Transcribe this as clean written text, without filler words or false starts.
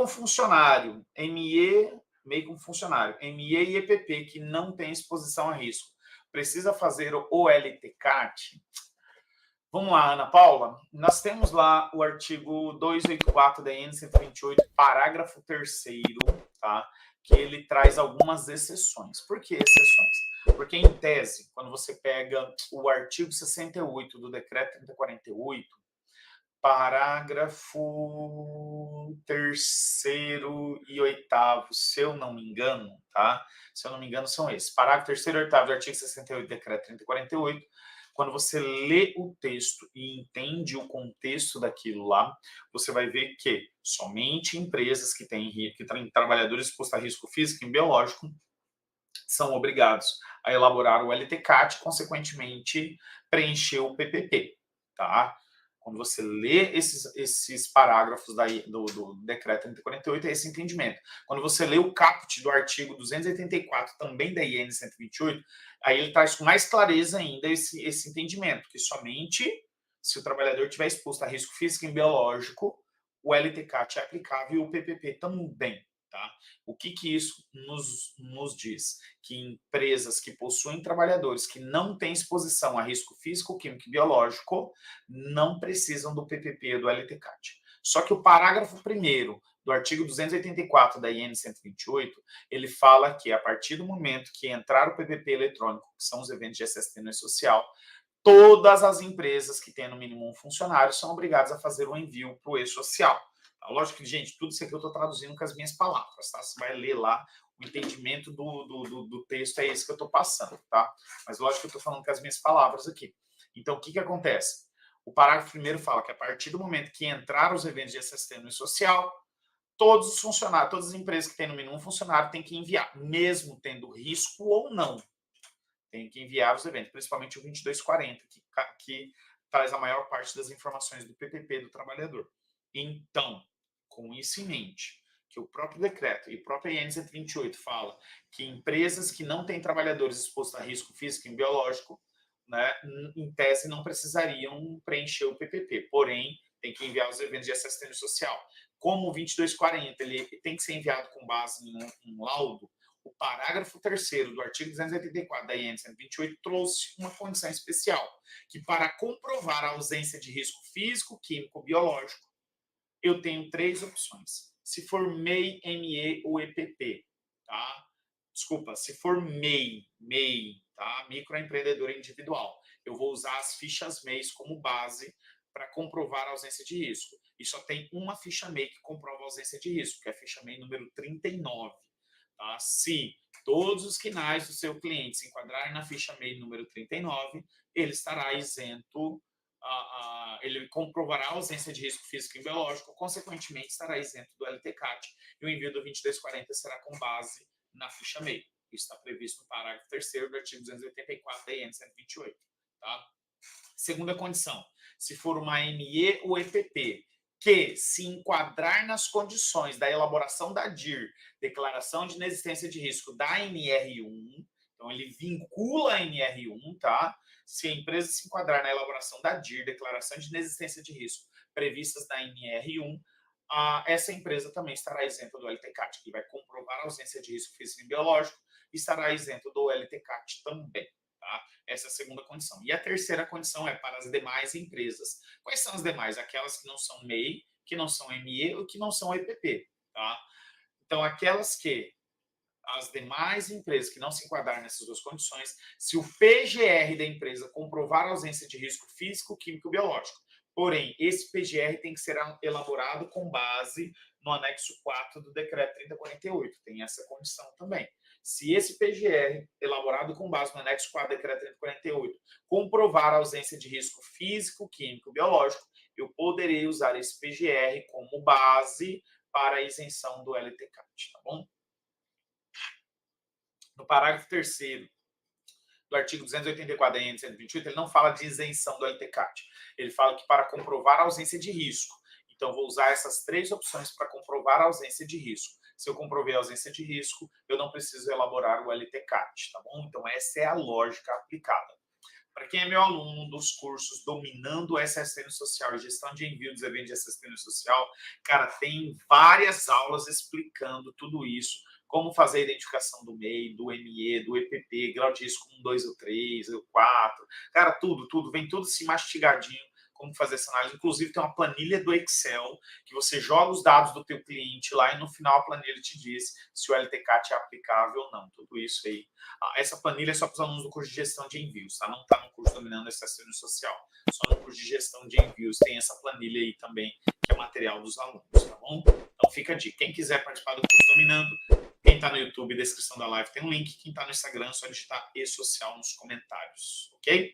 com funcionário, MEI com funcionário, ME e EPP, que não tem exposição a risco, precisa fazer o LTCAT? Vamos lá, Ana Paula. Nós temos lá o artigo 284 da EN 128, parágrafo 3º, tá? Que ele traz algumas exceções. Por que exceções? Porque, em tese, quando você pega o artigo 68 do decreto 3048, parágrafo 3º e 8º, se eu não me engano, tá? Se eu não me engano, são esses. Parágrafo 3º e 8º do artigo 68 do decreto 3048, quando você lê o texto e entende o contexto daquilo lá, você vai ver que somente empresas que têm trabalhadores expostos a risco físico e biológico são obrigados a elaborar o LTCAT, consequentemente, preencher o PPP, tá? Quando você lê esses parágrafos do decreto 3048, é esse entendimento. Quando você lê o caput do artigo 284, também da IN 128, aí ele traz com mais clareza ainda esse entendimento, que somente se o trabalhador estiver exposto a risco físico e biológico, o LTCAT é aplicável e o PPP também. Tá? O que isso nos diz? Que empresas que possuem trabalhadores que não têm exposição a risco físico, químico e biológico não precisam do PPP e do LTCAT. Só que o parágrafo 1º do artigo 284 da IN 128, ele fala que a partir do momento que entrar o PPP eletrônico, que são os eventos de excesso de tenue social, todas as empresas que têm no mínimo um funcionário são obrigadas a fazer o envio para o e-social. Lógico que, gente, tudo isso aqui eu estou traduzindo com as minhas palavras, tá? Você vai ler lá, o entendimento do texto é esse que eu estou passando, tá? Mas lógico que eu estou falando com as minhas palavras aqui. Então, o que acontece? O parágrafo 1º fala que a partir do momento que entrar os eventos de excesso de tenue social, todos os funcionários, todas as empresas que têm no mínimo um funcionário têm que enviar, mesmo tendo risco ou não. Tem que enviar os eventos, principalmente o 2240, que traz a maior parte das informações do PPP do trabalhador. Então, com isso em mente, que o próprio decreto e a própria IN 128 fala que empresas que não têm trabalhadores expostos a risco físico e biológico, né, em tese não precisariam preencher o PPP, porém, tem que enviar os eventos de assistência social. Como o 2240 ele tem que ser enviado com base em um laudo, o parágrafo 3º do artigo 284 da IN 128 trouxe uma condição especial, que para comprovar a ausência de risco físico, químico, biológico, eu tenho 3 opções. Se for MEI, ME ou EPP, tá? Desculpa, se for MEI, tá? Microempreendedor individual, eu vou usar as fichas MEIs como base para comprovar a ausência de risco. E só tem uma ficha MEI que comprova a ausência de risco, que é a ficha MEI número 39. Tá? Se todos os quinais do seu cliente se enquadrarem na ficha MEI número 39, ele estará isento, ele comprovará a ausência de risco físico e biológico, consequentemente estará isento do LTCAT, e o envio do 2240 será com base na ficha MEI. Isso está previsto no parágrafo 3º do artigo 284 da IN 128. Tá? Segunda condição, se for uma ME ou EPP, que se enquadrar nas condições da elaboração da DIR, declaração de inexistência de risco da NR1, então ele vincula a NR1, tá? Se a empresa se enquadrar na elaboração da DIR, declaração de inexistência de risco, previstas na NR1, essa empresa também estará isenta do LTCAT, que vai comprovar a ausência de risco físico e biológico, e estará isento do LTCAT também. Tá? Essa é a segunda condição. E a terceira condição é para as demais empresas. Quais são as demais? Aquelas que não são MEI, que não são ME ou que não são EPP. Tá? Então, aquelas que as demais empresas que não se enquadrarem nessas duas condições, se o PGR da empresa comprovar a ausência de risco físico, químico e biológico. Porém, esse PGR tem que ser elaborado com base no anexo 4 do decreto 3048. Tem essa condição também. Se esse PGR, elaborado com base no anexo 4 do decreto 3048, comprovar a ausência de risco físico, químico e biológico, eu poderei usar esse PGR como base para a isenção do LTCAT, tá bom? No parágrafo 3º do artigo 284 da IN 128, ele não fala de isenção do LTCAT. Ele fala que para comprovar a ausência de risco. Então, vou usar essas 3 opções para comprovar a ausência de risco. Se eu comprovei a ausência de risco, eu não preciso elaborar o LTCAT, tá bom? Então, essa é a lógica aplicada. Para quem é meu aluno dos cursos Dominando o SSN Social e Gestão de Envio dos Eventos de SSN Social, cara, tem várias aulas explicando tudo isso, como fazer a identificação do MEI, do ME, do EPP, grau de risco 1, 2 ou 3, ou 4. Cara, tudo, vem tudo assim mastigadinho, como fazer essa análise. Inclusive tem uma planilha do Excel, que você joga os dados do teu cliente lá e no final a planilha te diz se o LTCAT é aplicável ou não. Tudo isso aí. Essa planilha é só para os alunos do curso de gestão de envios, tá? Não está no curso Dominando o SSN Social. Só no curso de gestão de envios tem essa planilha aí também, que é material dos alunos, tá bom? Então fica a dica. Quem quiser participar do curso Dominando, quem está no YouTube, descrição da live tem um link. Quem está no Instagram, é só digitar e-social nos comentários, ok?